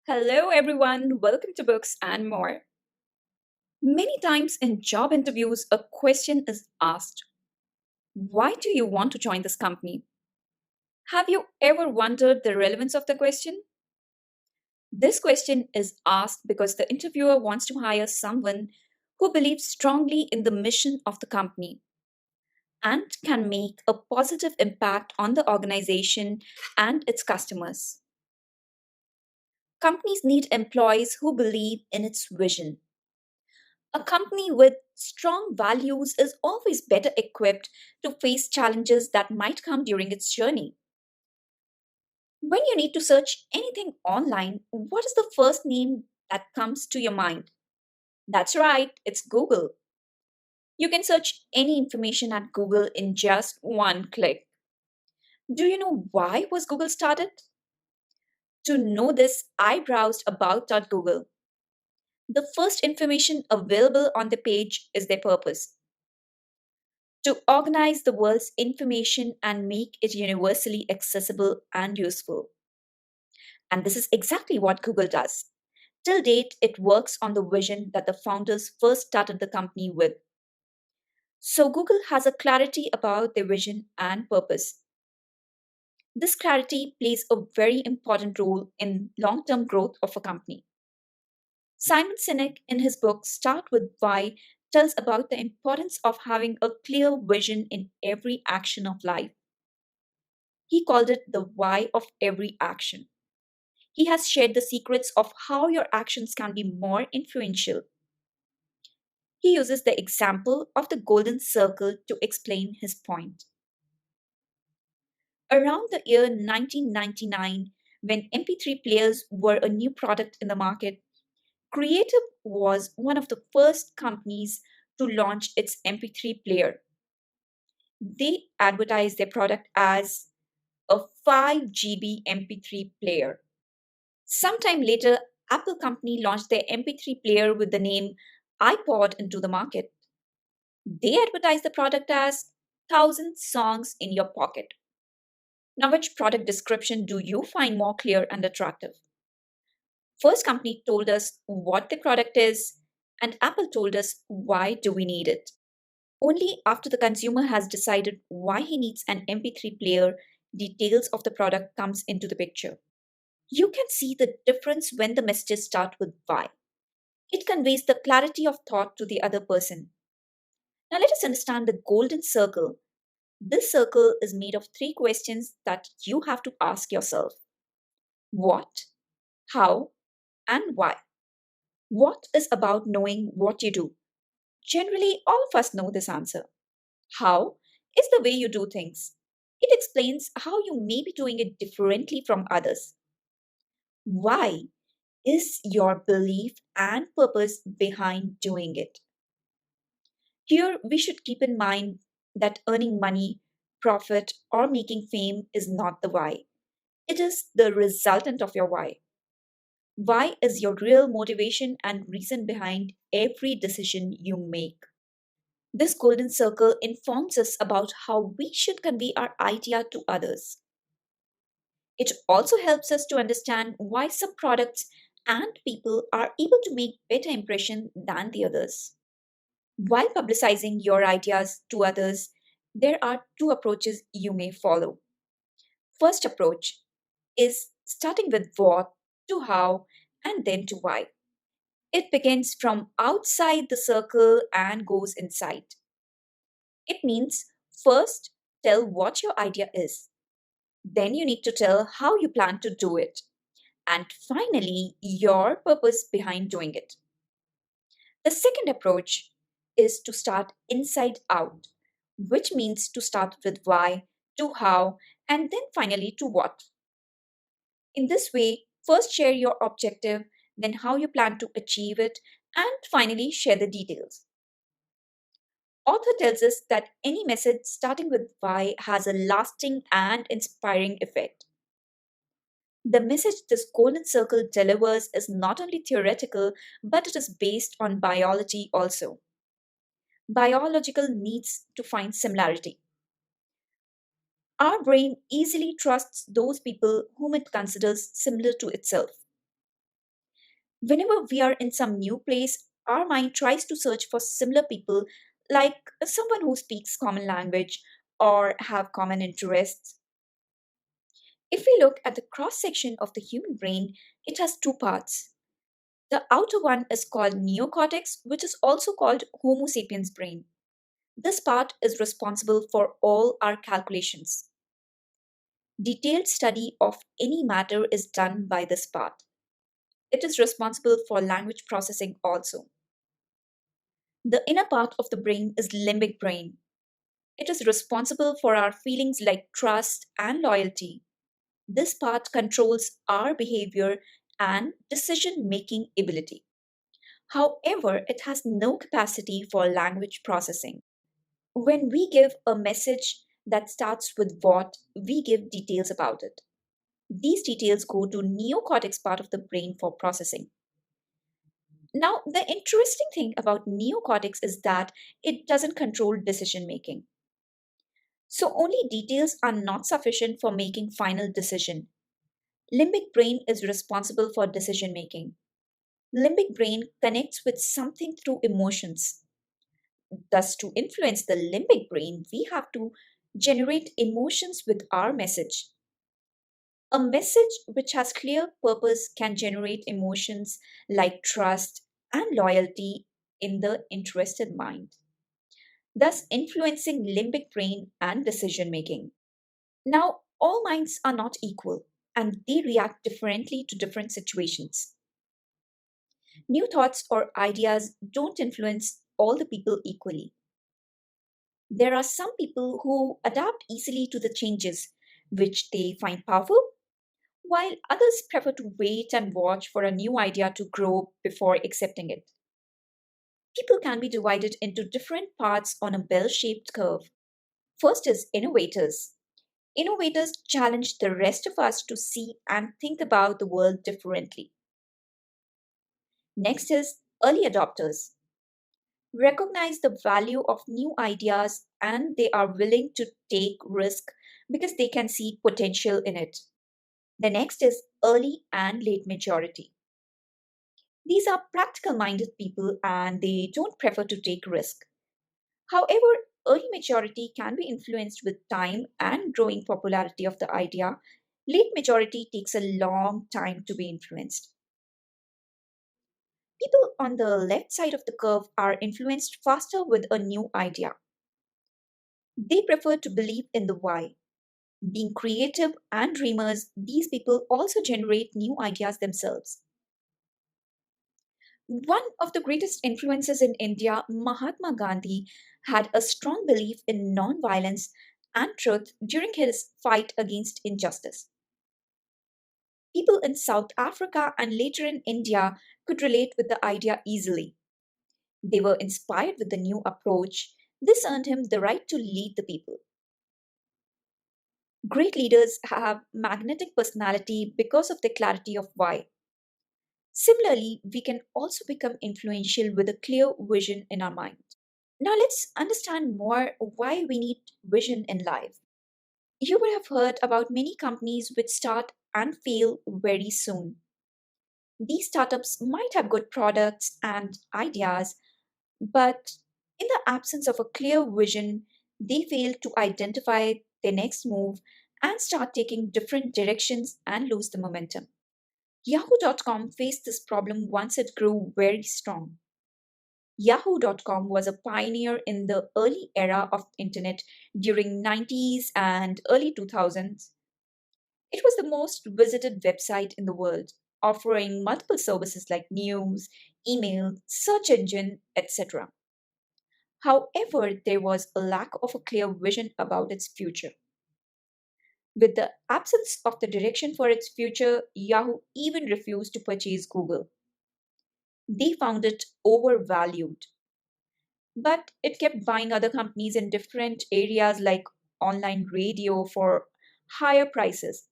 Hello, everyone. Welcome to Books and More. Many times in job interviews, a question is asked: why do you want to join this company? Have you ever wondered the relevance of the question? This question is asked because the interviewer wants to hire someone who believes strongly in the mission of the company and can make a positive impact on the organization and its customers. Companies need employees who believe in its vision. A company with strong values is always better equipped to face challenges that might come during its journey. When you need to search anything online, what is the first name that comes to your mind? That's right, it's Google. You can search any information at Google in just one click. Do you know why was Google started? To know this, I browsed about.google. The first information available on the page is their purpose: to organize the world's information and make it universally accessible and useful. And this is exactly what Google does. Till date, it works on the vision that the founders first started the company with. So, Google has a clarity about their vision and purpose. This clarity plays a very important role in long term growth of a company. Simon Sinek, in his book Start with Why, tells about the importance of having a clear vision in every action of life. He called it the why of every action. He has shared the secrets of how your actions can be more influential. He uses the example of the golden circle to explain his point. Around the year 1999, when MP3 players were a new product in the market, Creative was one of the first companies to launch its MP3 player. They advertised their product as a 5 GB MP3 player. Sometime later, Apple company launched their MP3 player with the name iPod into the market. They advertised the product as 1,000 songs in your pocket. Now, which product description do you find more clear and attractive? First company told us what the product is, and Apple told us why do we need it. Only after the consumer has decided why he needs an MP3 player, details of the product comes into the picture. You can see the difference when the messages start with why. It conveys the clarity of thought to the other person. Now let us understand the golden circle. This circle is made of three questions that you have to ask yourself: what, how, and why. What is about knowing what you do. Generally, all of us know this answer. How is the way you do things. It explains how you may be doing it differently from others. Why is your belief and purpose behind doing it. Here, we should keep in mind that earning money, profit, or making fame is not the why. It is the resultant of your why. Why is your real motivation and reason behind every decision you make. This golden circle informs us about how we should convey our idea to others. It also helps us to understand why some products and people are able to make better impression than the others. While publicizing your ideas to others, there are two approaches you may follow. First approach is starting with what, to how, and then to why. It begins from outside the circle and goes inside. It means first tell what your idea is. Then you need to tell how you plan to do it. And finally, your purpose behind doing it. The second approach is to start inside out, which means to start with why, to how, and then finally to what. In this way, first share your objective, then how you plan to achieve it, and finally share the details. Author tells us that any message starting with why has a lasting and inspiring effect. The message this golden circle delivers is not only theoretical, but it is based on biology also. Biological needs to find similarity. Our brain easily trusts those people whom it considers similar to itself. Whenever we are in some new place, our mind tries to search for similar people, like someone who speaks common language or have common interests. If we look at the cross section of the human brain, it has two parts. The outer one is called neocortex, which is also called Homo sapiens brain. This part is responsible for all our calculations. Detailed study of any matter is done by this part. It is responsible for language processing also. The inner part of the brain is limbic brain. It is responsible for our feelings like trust and loyalty. This part controls our behavior and decision making ability. However, it has no capacity for language processing. When we give a message that starts with what, we give details about it. These details go to neocortex part of the brain for processing. Now, the interesting thing about neocortex is that it doesn't control decision making. So only details are not sufficient for making final decision. Limbic brain is responsible for decision making. Limbic brain connects with something through emotions. Thus, to influence the limbic brain, we have to generate emotions with our message. A message which has clear purpose can generate emotions like trust and loyalty in the interested mind, thus influencing limbic brain and decision making. Now, all minds are not equal and they react differently to different situations. New thoughts or ideas don't influence all the people equally. There are some people who adapt easily to the changes, which they find powerful, while others prefer to wait and watch for a new idea to grow before accepting it. People can be divided into different parts on a bell shaped curve. First is innovators. Innovators challenge the rest of us to see and think about the world differently. Next is early adopters. Recognize the value of new ideas and they are willing to take risk because they can see potential in it. The next is early and late majority. These are practical minded people and they don't prefer to take risk. However, early maturity can be influenced with time and growing popularity of the idea. Late majority takes a long time to be influenced. People on the left side of the curve are influenced faster with a new idea. They prefer to believe in the why. Being creative and dreamers, these people also generate new ideas themselves. One of the greatest influences in India, Mahatma Gandhi, had a strong belief in non-violence and truth during his fight against injustice. People in South Africa and later in India could relate with the idea easily. They were inspired with the new approach. This earned him the right to lead the people. Great leaders have magnetic personality because of the clarity of why. Similarly, we can also become influential with a clear vision in our mind. Now, let's understand more why we need vision in life. You would have heard about many companies which start and fail very soon. These startups might have good products and ideas, but in the absence of a clear vision, they fail to identify their next move and start taking different directions and lose the momentum. Yahoo.com faced this problem once it grew very strong. Yahoo.com was a pioneer in the early era of internet during 90s and early 2000s. It was the most visited website in the world, offering multiple services like news, email, search engine, etc. However, there was a lack of a clear vision about its future. With the absence of the direction for its future, Yahoo even refused to purchase Google. They found it overvalued, but it kept buying other companies in different areas like online radio for higher prices.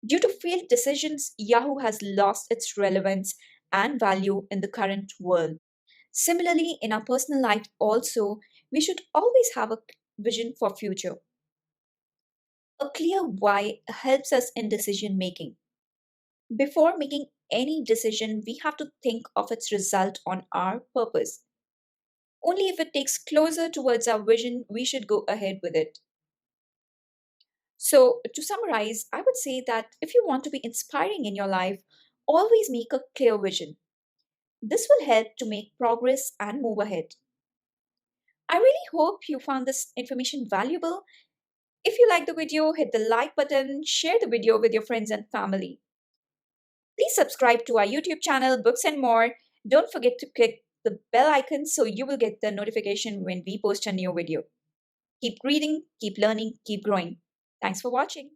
Due to failed decisions, Yahoo has lost its relevance and value in the current world. Similarly, in our personal life also, we should always have a vision for future. A clear why helps us in decision making. Before making any decision, we have to think of its result on our purpose. Only if it takes closer towards our vision, we should go ahead with it. So, to summarize, I would say that if you want to be inspiring in your life, always make a clear vision. This will help to make progress and move ahead. I really hope you found this information valuable. If you like the video, hit the like button, share the video with your friends and family. Please subscribe to our YouTube channel, Books and More. Don't forget to click the bell icon so you will get the notification when we post a new video. Keep reading, keep learning, keep growing. Thanks for watching.